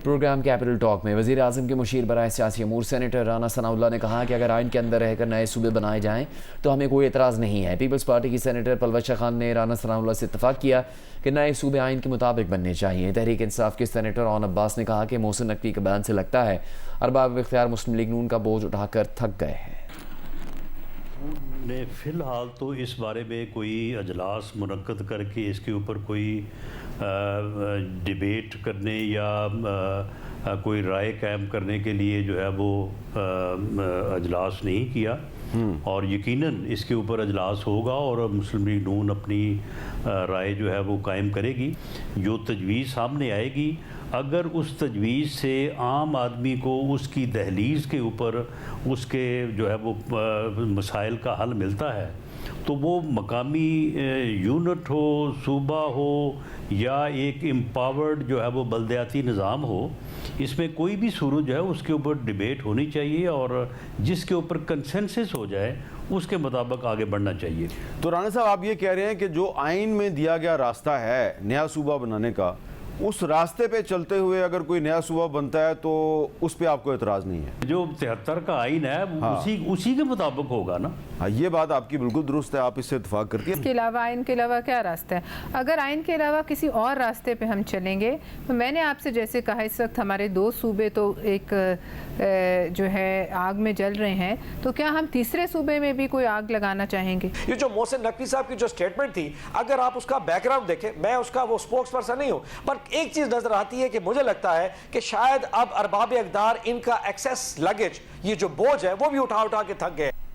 Programme capital talk میں وزیر اعظم کے مشیر برائے سیاسی امور سینیٹر رانا ثناء اللہ نے کہا کہ اگر آئین کے اندر رہ کر نئے صوبے بنائے جائیں تو ہمیں کوئی اعتراض نہیں ہے۔ پیپلز پارٹی کی سینیٹر پلوشہ خان نے رانا ثناء اللہ سے اتفاق کیا کہ نئے صوبے آئین کے مطابق بننے چاہیے۔ تحریک انصاف کے سینیٹر اون عباس نے کہا کہ محسن نقوی کے بیان سے لگتا ہے ارباب اختیار مسلم لیگ نون کا بوجھ اٹھا کر تھک گئے ہیں۔ نے فی الحال تو اس بارے میں کوئی اجلاس منعقد کر کے اس کے اوپر کوئی ڈیبیٹ کرنے یا کوئی رائے قائم کرنے کے لیے جو ہے وہ اجلاس نہیں کیا، اور یقیناً اس کے اوپر اجلاس ہوگا اور مسلم لیگ نون اپنی رائے جو ہے وہ قائم کرے گی۔ جو تجویز سامنے آئے گی، اگر اس تجویز سے عام آدمی کو اس کی دہلیز کے اوپر اس کے جو ہے وہ مسائل کا حل ملتا ہے تو وہ مقامی یونٹ ہو، صوبہ ہو یا ایک امپاورڈ جو ہے وہ بلدیاتی نظام ہو، اس میں کوئی بھی صورت جو ہے اس کے اوپر ڈیبیٹ ہونی چاہیے اور جس کے اوپر کنسنسس ہو جائے اس کے مطابق آگے بڑھنا چاہیے۔ تو رانا صاحب آپ یہ کہہ رہے ہیں کہ جو آئین میں دیا گیا راستہ ہے نیا صوبہ بنانے کا، اس راستے پہ چلتے ہوئے اگر کوئی نیا صوبہ بنتا ہے تو اس پہ آپ کو اعتراض نہیں ہے؟ جو 73 کا آئین ہے اسی کے مطابق ہوگا نا۔ ہاں، یہ بات آپ کی بالکل درست ہے، آپ اس سے اتفاق کرتی ہیں۔ اس کے علاوہ آئین کے علاوہ کیا راستہ ہے؟ اگر آئین کے علاوہ کسی اور راستے پہ ہم چلیں گے تو میں نے آپ سے جیسے کہا اس وقت ہمارے 2 صوبے تو ایک جو ہے آگ میں جل رہے ہیں، تو کیا ہم تیسرے صوبے میں بھی کوئی آگ لگانا چاہیں گے؟ یہ جو محسن نقوی صاحب کی جو سٹیٹمنٹ تھی، اگر آپ اس کا بیک گراؤنڈ دیکھیں، میں اس کا وہ سپوکس پرسن نہیں ہوں، پر ایک چیز نظر آتی ہے کہ مجھے لگتا ہے کہ شاید اب ارباب اقدار ان کا ایکسیس لگیج، یہ جو بوجھ ہے وہ بھی اٹھا کے تھک گئے۔